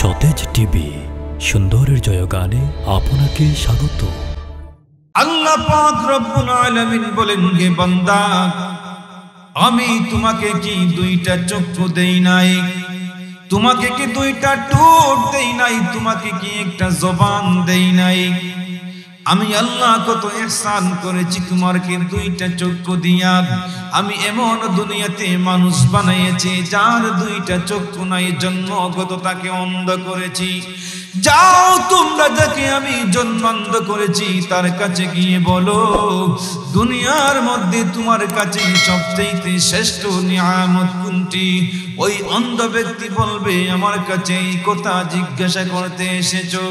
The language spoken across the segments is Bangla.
সতেজ টিভি সুন্দরের জয়গানে আপনাকে স্বাগত। আল্লাহ পাক রব্বুল আলামিন বলেন, হে বান্দা, আমি তোমাকে কি দুইটা চক্ষু দেই নাই? তোমাকে কি দুইটা ঠোঁট দেই নাই? তোমাকে কি একটা জবান দেই নাই? আমি আল্লাহ কত ইহসান করেছি তোমাকে দুইটা চক্ষু দিয়া। আমি এমন দুনিয়াতে মানুষ বানাইছি যার দুইটা চক্ষু নাই, জন্মগত তাকে অন্ধ করেছি। যাও তোমরা যাকে আমি জন্মান্ধ করেছি তার কাছে গিয়ে বলো, দুনিয়ার মধ্যে তোমার কাছে সবচেয়ে শ্রেষ্ঠ নিয়ামত কোনটি? ওই অন্ধ ব্যক্তি বলবে, আমার কাছে এই কথা জিজ্ঞাসা করতে এসেছো?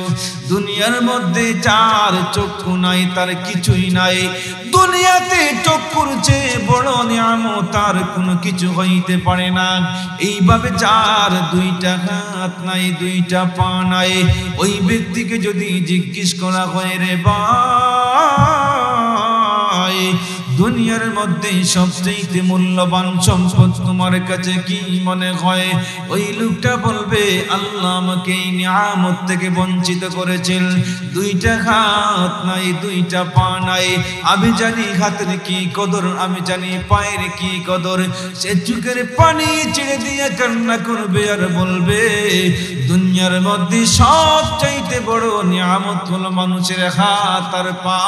দুনিয়ার মধ্যে যার চক্ষু নাই তার কিছুই নাই। দুনিয়াতে চক্ষুর চেয়ে বড় নিয়ামত তার কোনো কিছু হইতে পারে না। এইভাবে যার দুইটা হাত নাই, দুইটা পা নাই, ওই ব্যক্তিকে যদি জিজ্ঞেস করা হয়, রে ভাই, দুনিয়ার মধ্যে সবচেয়ে মূল্যবান সম্পদ তোমার কাছে কি মনে হয়? ওই লোকটা বলবে, আল্লাহ আমাকে এই নিয়ামত থেকে বঞ্চিত করেছেন। দুইটা হাত নাই, দুইটা পা নাই। আমি জানি হাতের কি কদর, আমি জানি পায়ের কি কদর। সে চোখের পানি ছেড়ে দিয়ে কান্না করবে আর বলবে, দুনিয়ার মধ্যে সবচাইতে বড় নিয়ামত হলো মানুষের হাত আর পা।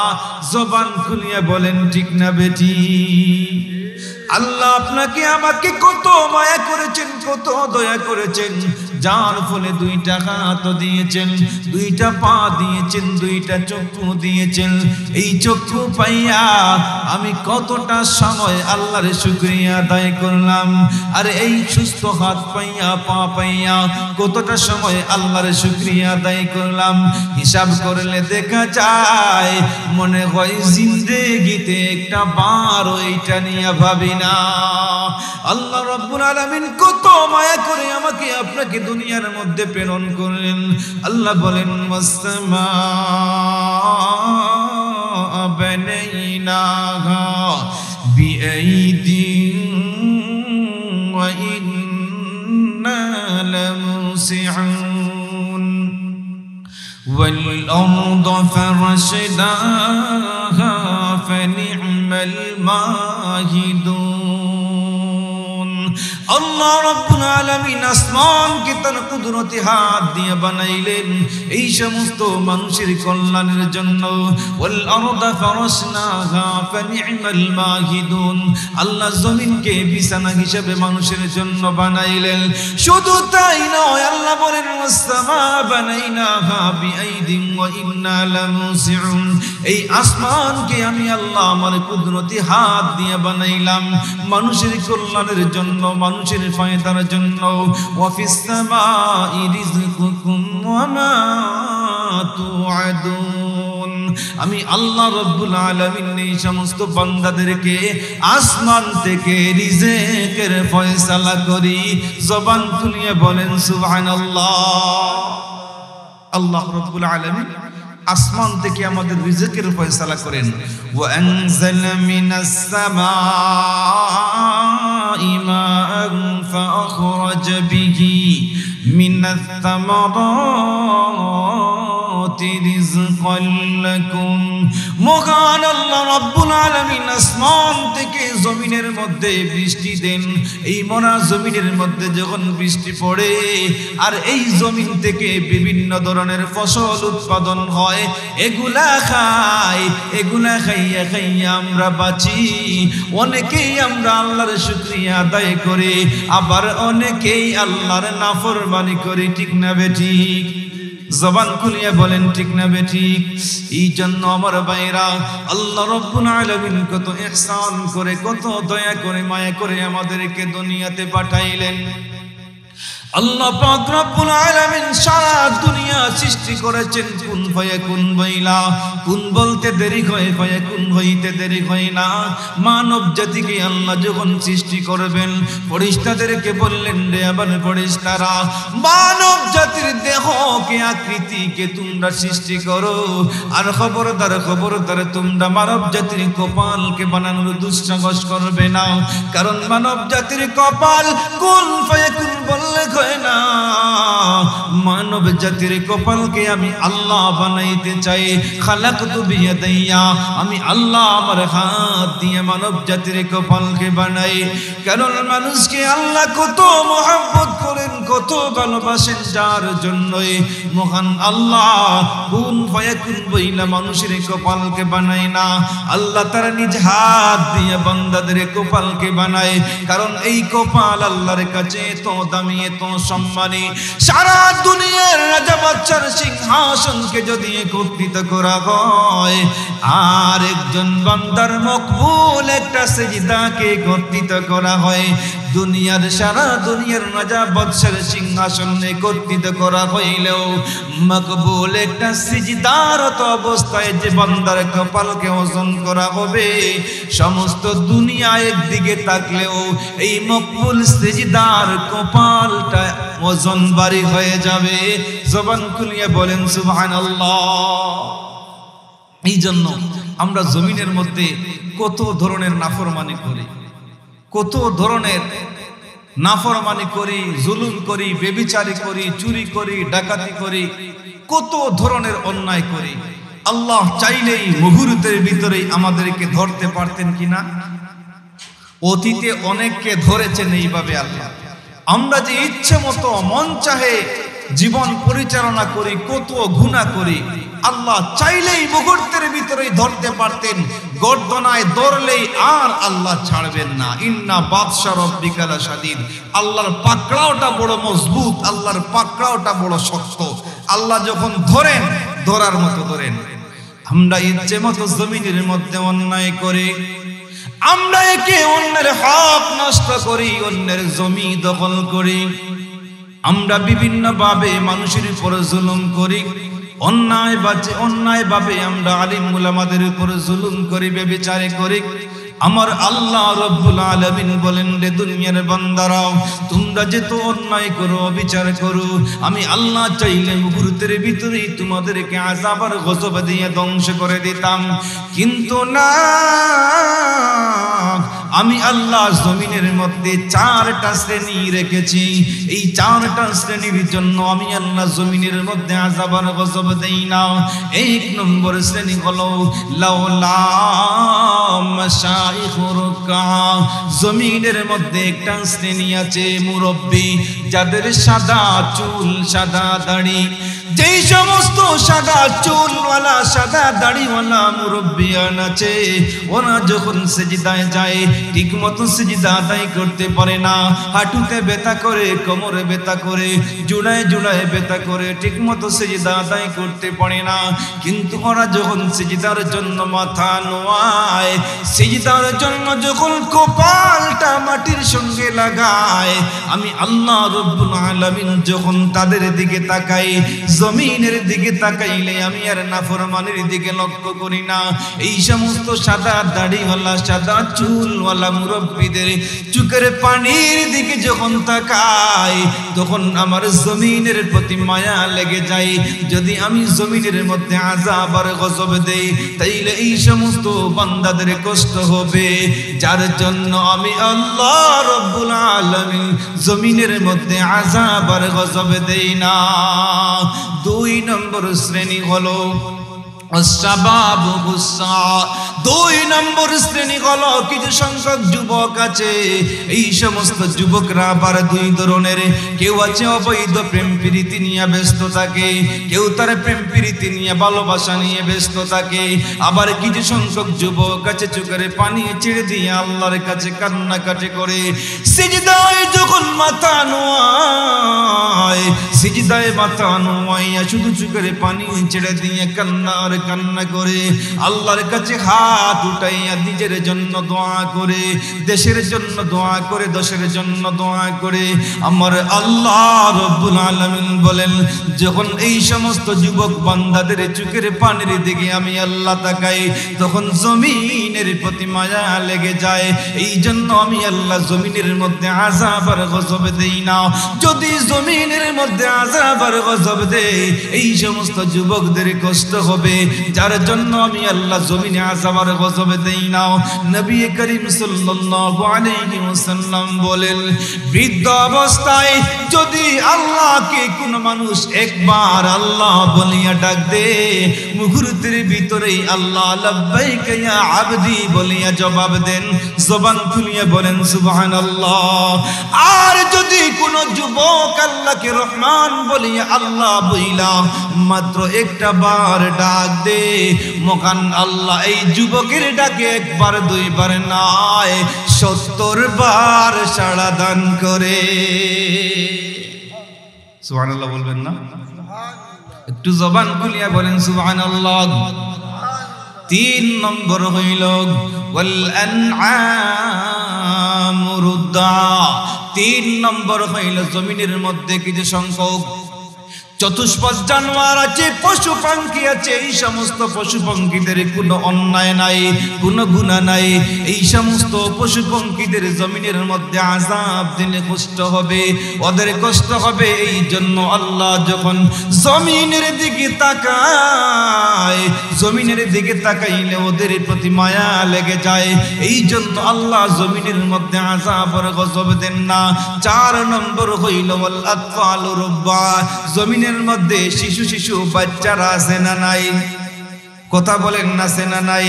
জবান খুলিয়া বলেন ঠিক না বেটি? আল্লাহ আপনাকে আমাকে কত মায়া করেছেন, কত দয়া করেছেন, যার ফলে দুইটা হাত দিয়েছেন, দুইটা পা দিয়েছেন, দুইটা চক্ষু দিয়েছেন। এই চক্ষু পাইয়া আমি কতটা সময় আল্লাহর শুকরিয়া আদায় করলাম, আর এই সুস্থ হাত পাইয়া পা পাইয়া কতটা সময় আল্লাহর শুকরিয়া আদায় করলাম। হিসাব করলে দেখা যায় মনে হয় জিন্দেগিতে একটা বার ওইটা নিয়ে ভাবি না। আল্লাহ রাব্বুল আলামিন কত মায়া করে আমাকে আপনাকে দুনিয়ার মধ্যে প্রেরণ করলেন। আল্লাহ বলেন, ওয়াসসামা বানাইনাহা বিআইদিন ওয়া ইন্না লামুসিউন ওয়াল আরদা ফারাশনাহা ফানি'মাল মাহিদুন। আল্লাহ রাব্বুল আলামিন আসমানকে তার কুদরতি হাত দিয়ে বানাইলেন এই সমস্ত মানুষের কল্যাণের জন্য। ওয়াল আরদা ফারাশনাহা ফানি'মাল মাহিদুন। আল্লাহ জমিনকে বিছানা হিসেবে মানুষের জন্য বানাইলেন। শুধু তাই নয়, আল্লাহ বলেন, ওয়াসসামা বানাইনাহা বিআইদিন ওয়া ইন্না লামুসিউন। এই আসমানকে আমি আল্লাহ আমার কুদরতি হাত দিয়ে বানাইলাম মানুষের কল্যাণের জন্য, মানুষের ফায়দার জন্য। ওয়া ফিস সামাই রিজকুকুম ওয়া মা তুআদুন। আমি আল্লাহ রাব্বুল আলামিন এই সমস্ত বান্দাদেরকে আসমান থেকে রিজেকের ফয়সালা করি। জবান খুলিয়ে বলেন সুবহানাল্লাহ। আল্লাহ রাব্বুল আলামিন আসমান থেকে আমাদের রিজেকের ফয়সালা করেন। ওয়া আনজালা মিনাস সামাই মাআন ফাআখরাজ বিহি মিনাস সামারাতি রিজকান লাকুম। মহান আল্লাহ রাব্বুল আলামিন আসমান থেকে জমিনের মধ্যে বৃষ্টি দেন। এই মরা জমিনের মধ্যে যখন বৃষ্টি পড়ে আর এই জমিন থেকে বিভিন্ন ধরনের ফসল উৎপাদন হয়, এগুলা খাই, এগুলা খাইয়া খাইয়া আমরা বাঁচি। অনেকেই আমরা আল্লাহর শুকরিয়া আদায় করি, আবার অনেকেই আল্লাহর নাফরমানি করি। ঠিক না বেঠিক? জবান খুলিয়া বলেন ঠিক না বেঠিক? এই জন্য আমার ভাইরা, আল্লাহ রাব্বুল আলামিন কত ইহসান করে, কত দয়া করে, মায়া করে আমাদেরকে দুনিয়াতে পাঠাইলেন। আল্লাহ পাক রব্বুল আলামিন সারা দুনিয়া সৃষ্টি করেছেন কুন ফায়াকুন বইলা। কুন বলতে দেরি হয়, ফায়াকুন হইতে দেরি হয় না। মানব জাতিকে আল্লাহ যখন সৃষ্টি করবেন, ফেরেশতাদেরকে বললেন, রে আমার ফেরেশতারা, মানব জাতির দেহকে আকৃতিকে তোমরা সৃষ্টি করো, আর খবরদার খবরদার তোমরা মানব জাতির কপালকে বানানোর দুঃসাহস করবে না। কারণ মানব জাতির কপাল কুন ফায়াকুন বললে হয় না। মানব জাতির কপালকে আমি আল্লাহ বানাইতে চাই। খালাকতু বিয়াদাইয়া, আমি আল্লাহ আমার হাত দিয়ে মানব জাতির কপালকে বানাই। কারণ মানুষকে আল্লাহ কত মহব্বত করেন, কত ভালোবাসেন, যার জন্যই মহান আল্লাহ কুন ফায়াকুন বইলা মানুষের কপালকে বানায় না, আল্লাহ তারা নিজ হাত দিয়ে বান্দাদের কপালকে বানায়। কারণ এই কপাল আল্লাহর কাছে এত দামি, এত সম্মানী। সারা দুনিয়ার রাজা বাদশার সিংহাসনকে যদি একত্রিত করা হয় আর একজন বান্দার মকবুল একটা সিজদাকে একত্রিত করা হয়, দুনিয়ার সারা দুনিয়ার রাজা বাদশার সিংহাসন একত্রিত করা হইলেও মকবুল একটা সিজদারত অবস্থায় যে বান্দার কপালকে ওজন করা হবে, সমস্ত দুনিয়া একদিকে থাকলেও এই মকবুল সিজদার কপালটা ওজন ভারী হয়ে যাবে। জবান খুলিয়ে বলেন সুবহানাল্লাহ। এই জন্য আমরা জমিনের মধ্যে কত ধরনের নাফরমানি করি, কত ধরনের নাফরমানি করি, জুলুম করি, বেবিচারি করি, চুরি করি, ডাকাতি করি, কত ধরনের অন্যায় করি। আল্লাহ চাইলেই মুহূর্তের ভিতরেই আমাদেরকে ধরতে পারতেন কিনা? অতীতে অনেককে ধরেছেন এইভাবে আল্লাহ। আমরা যে ইচ্ছে মতো মন চাহে জীবন পরিচালনা করি, কত গুনাহ করি, আল্লাহ চাইলেই মুহূর্তের ভিতরেই ধরতে পারতেন। গর্দনায় ধরলেই আর আল্লাহ ছাড়বেন না। ইন্না বাদশা রব্বিকা লাশাদীদ, আল্লাহর পাকড়াওটা বড় মজবুত, আল্লাহর পাকড়াওটা বড় শক্ত। আল্লাহ যখন ধরেন ধরার মতো ধরেন। আমরা ইচ্ছে মতো জমিনের মধ্যে অন্যায় করি, আমরা একে অন্যের হক নষ্ট করি, অন্যের জমি দখল করি, আমরা বিভিন্ন ভাবে মানুষের উপর জুলুম করি, অন্যায় ভাবে আমরা আলিম উলামাদের উপর জুলুম করি, ব্যভিচার করি। আমার আল্লাহ রব্বুল আলামিন বলেন, রে দুনিয়ার বান্দারাও, তোমরা যে তো অন্যায় করো, বিচার করো, আমি আল্লাহ চাইলে মুহূর্তের ভিতরেই তোমাদেরকে আযাব আর গজব দিয়ে ধ্বংস করে দিতাম, কিন্তু না, আমি আল্লাহ জমিনের মধ্যে চারটা শ্রেণী রেখেছি। এই চারটা শ্রেণীর জন্য আমি আল্লাহ জমিনের মধ্যে আযাব আর গজব দেই না। এক নম্বর শ্রেণী হলো লাউলা মাশাইখুর রুকা, জমিনের মধ্যে একটা শ্রেণী আছে মুরব্বী, যাদের সাদা চুল, সাদা দাড়ি। যেই সমস্ত সাদা চুলওয়ালা, সাদা দাড়িওয়ালা মুরব্বিয়ান আছে, ওরা যখন সিজদায় যায় ঠিক মতো সিজদা আদায় করতে পারে না। হাঁটুতে ব্যথা করে, কোমরে ব্যথা করে, জোড়ায় জোড়ায় ব্যথা করে, ঠিক মতো সিজদা আদায় করতে পারে না। কিন্তু ওরা যখন সিজদার জন্য মাথা নোয়ায়, সিজদার জন্য যখন কপালটা মাটির সঙ্গে লাগায়, আমি আল্লাহ রব্বুল আলামিন যখন তাদের দিকে তাকাই, জমিনের দিকে তাকাইলে আমি আর নাফরমানের দিকে লক্ষ্য করি না। এই সমস্ত সাদা দাড়িওয়ালা, সাদা চুলওয়ালা মুরব্বীদের চোখের পানির দিকে যখন তাকাই, তখন আমার জমিনের প্রতি মায়া লেগে যায়। যদি আমি জমিনের মধ্যে আযাব আর গজব দেই, তাইলে এই সমস্ত বান্দাদের কষ্ট হবে, যার জন্য আমি আল্লাহ রব্বুল আলামিন জমিনের মধ্যে আযাব আর গজব দেই না। দুই নম্বর শ্রেণী হলো দুই নম্বর শ্রেণী হলো কিছু সংখ্যক যুবক আছে। এই সমস্ত যুবকরা আবার দুই ধরনের। কেউ আছে অবৈধ প্রেম প্রীতি নিয়ে ব্যস্ত থাকে, কেউ তার প্রেম প্রীতি নিয়ে ভালোবাসা নিয়ে ব্যস্ত থাকে। আবার কিছু সংখ্যক যুবক আছে চোখের পানি ছেড়ে দিয়ে আল্লাহর কাছে কান্নাকাটি করে। সিজদায় যখন মাথা নোয়ায়, সিজদায় মাথা নোয়াইয়া শুধু চোখের পানি ছেড়ে দিয়ে কান্না করে, আল্লাহর কাছে হাত উঠাইয়া নিজের জন্য দোয়া করে, দেশের জন্য দোয়া করে, দেশের জন্য দোয়া করে। আমার আল্লাহ রব্বুল আলামিন বলেন, যখন এই সমস্ত যুবক বান্দাদের চোখের পানির দিকে আমি আল্লাহ তাকাই, তখন জমিনের প্রতি মায়া লেগে যায়। এই জন্য আমি আল্লাহ জমিনের মধ্যে আযাব আর গজব দেই না। যদি জমিনের মধ্যে আযাব আর গজব দেয়, এই সমস্ত যুবকদের কষ্ট হবে, যার জন্য আমি আল্লাহ জমিনে আযাব আর গজব দেই না। নবী করিম সাল্লাল্লাহু আলাইহি ওয়াসাল্লাম বলেন, বৃদ্ধ অবস্থায় যদি আল্লাহকে কোন মানুষ একবার আল্লাহ বলিয়া ডাক দে, মুহূর্তের ভিতরেই আল্লাহ লাব্বাইক ইয়া আবদি বলিয়া জবাব দেন, জবান খুলিয়া বলেন সুবহানাল্লাহ। আর যদি কোন যুবক আল্লাহকে রহমান বলিয়া আল্লাহ বইলা মাত্র একটা বার ডাক দে, মহান আল্লাহ এই যুবকের ডাকে একবার দুইবার নয় 70 বার সাড়া দান করে। সুবহানাল্লাহ বলবেন না? একটু জবান খুলিয়া বলেন সুবহানাল্লাহ। 3 নম্বর হইল ওয়াল আনআমু রুদ্দা। 3 নম্বর হইল জমিনের মধ্যে কিছু সংখ্যক চতুষ্পদ জানোয়ার আছে, পশু পাখি আছে, এই সমস্ত পশু পাখিদের কোনো অন্যায় নাই, কোনো গুনাহ নাই, এই সমস্ত পশু পাখিদের জমিনের মধ্যে আযাব দিলে কষ্ট হবে, ওদের কষ্ট হবে। এই জন্য আল্লাহ যখন জমিনের দিকে তাকায়, জমিনের দিকে তাকাইলে ওদের প্রতি মায়া লেগে যায়, এই জন্য আল্লাহ জমিনের মধ্যে আযাব আর গজব দেন না। 4 নম্বর হইল ওয়াল আতফালু রুব্বা। জমিনের মধ্যে শিশু বাচ্চারা আছে না নাই? কথা বলেন না, আছে না নাই?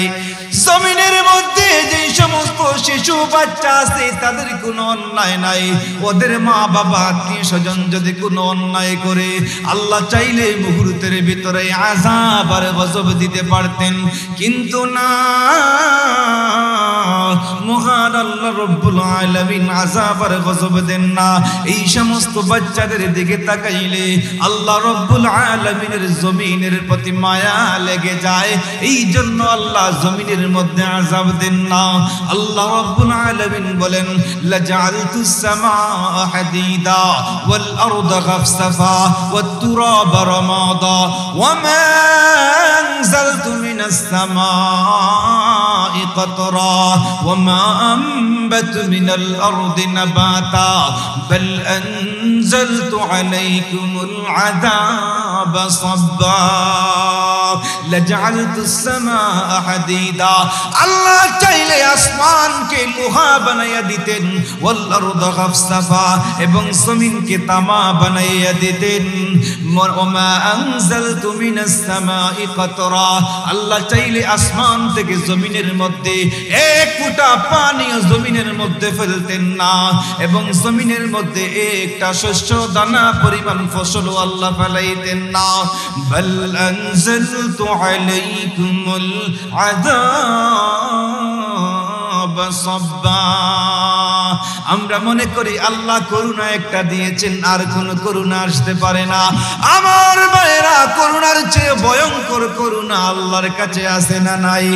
জমিনের মধ্যে যে সমস্ত শিশু বাচ্চা আছে তাদের কোনো অন্যায় নাই, ওদের মা বাবা আত্মীয় স্বজন যদি কোনো অন্যায় করে আল্লাহ চাইলে মুহূর্তের ভিতরে আযাব আর গজব দিতে পারতেন, কিন্তু না, মহান আল্লাহ রব্বুল আলামিন আযাব আর গজব দেন না। এই সমস্ত বাচ্চাদের দিকে তাকাইলে আল্লাহ রব্বুল আলামিনের জমিনের প্রতি মায়া লেগে যায়, এই জন্য আল্লাহ জমিনের মধ্যে আযাব দেন না। আল্লাহ রব্বুল আলামিন বলেন, লাজআলতুস সামাআ হাদিদা ওয়াল আরদা গাফসাফা ওয়াত তুরাবা রামাদা ওয়া মা আনজালতু মিনাস সামাই قطرا وما أنبت من الأرض نباتا بل أنزلت عليكم العذاب صبا لجعلت السماء حديدا। আল্লাহ চাইলে আসমানকে লোহা বানাইয়া দিতেন, ওয়াল আরদা গাফসাফা, এবং জমিনকে তামা বানাইয়া দিতেন, ওমা আনজালতু মিনাস সামাই কাতরা। আল্লাহ চাইলে আসমান থেকে জমিনের মধ্যে এক ফোঁটা পানিও জমিনের মধ্যে ফেলতেন না, এবং জমিনের মধ্যে একটা শস্য দানা পরিমাণ ফসলও আল্লাহ ফেলাইতেন না। বাল আনজালতু আলাইকুমুল আযাব সাব্বা। আমরা মনে করি আল্লাহ করুণা একটা দিয়েছেন, আর কোন করুণা আসতে পারে না। আমার ভাইরা, করুণার চেয়ে ভয়ঙ্কর করুণা আল্লাহর কাছে আছে না নাই?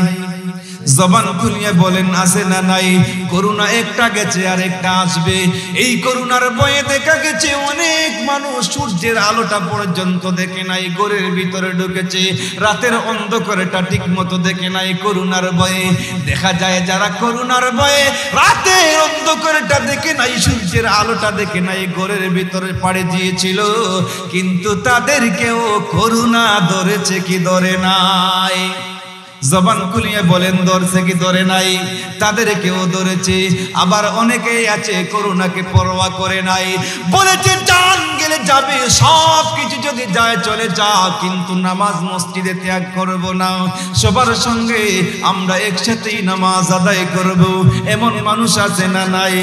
জবান খুলিয়ে বলেন, আছে না নাই? করুণা একটা গেছে আর একটা আসবে। এই করুণার ভয়ে দেখা গেছে অনেক মানুষ সূর্যের আলোটা পর্যন্ত দেখে নাই, ঘরের ভিতরে ঢুকেছে, রাতের অন্ধকারটা ঠিক মতো দেখে নাই করুণার ভয়ে। দেখা যায় যারা করুণার ভয়ে রাতের অন্ধকারটা দেখে নাই, সূর্যের আলোটা দেখে নাই, ঘরের ভিতরে পাড়ে দিয়েছিল, কিন্তু তাদেরকেও করুণা ধরেছে কি ধরে নাই? জবান খুলিয়ে বলেন, ধরছে কি ধরে নাই? তাদেরকেও ধরেছে। আবার অনেকেই আছে করুণাকে পরোয়া করে নাই, বলেছে জান গেলে যাবে, সব কিছু যদি যায় চলে যা, কিন্তু নামাজ মসজিদে ত্যাগ করব না, সবার সঙ্গে আমরা একসাথেই নামাজ আদায় করব, এমন মানুষ আছে না নাই?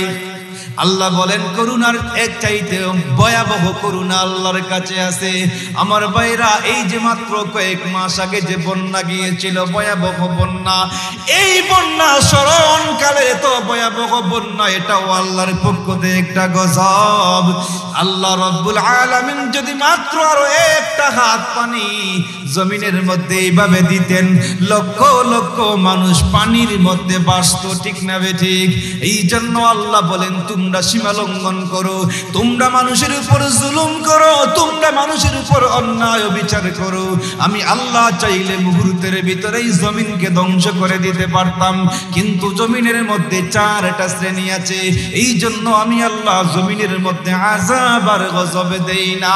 আল্লাহ বলেন করুণার এক চাইতে ভয়াবহ করুণা আল্লাহর কাছে আছে। আমার ভাইরা, এই যে মাত্র কয়েক মাস আগে যে বন্যা গিয়েছিল, ভয়াবহ বন্যা, এই বন্যা স্মরণকালে এত ভয়াবহ বন্যা, এটাও আল্লাহর পক্ষ থেকে একটা গজব। আল্লাহ রব্বুল আলামিন যদি মাত্র আরো একটা হাত পানি জমিনের মধ্যে এইভাবে দিতেন, লক্ষ লক্ষ মানুষ পানির মধ্যে বাঁচত, ঠিক না বে ঠিক? এই জন্য আল্লাহ বলেন, তোমরা তোমরা সীমা লঙ্ঘন করো, তোমরা মানুষের উপর জুলুম করো, তোমরা মানুষের উপর অন্যায় বিচার করো, আমি আল্লাহ চাইলে মুহূর্তের ভিতরেই জমিনকে ধ্বংস করে দিতে পারতাম, কিন্তু জমিনের মধ্যে 4টা শ্রেণী আছে, এই জন্য আমি আল্লাহ জমিনের মধ্যে আযাব আর গজব দেই না।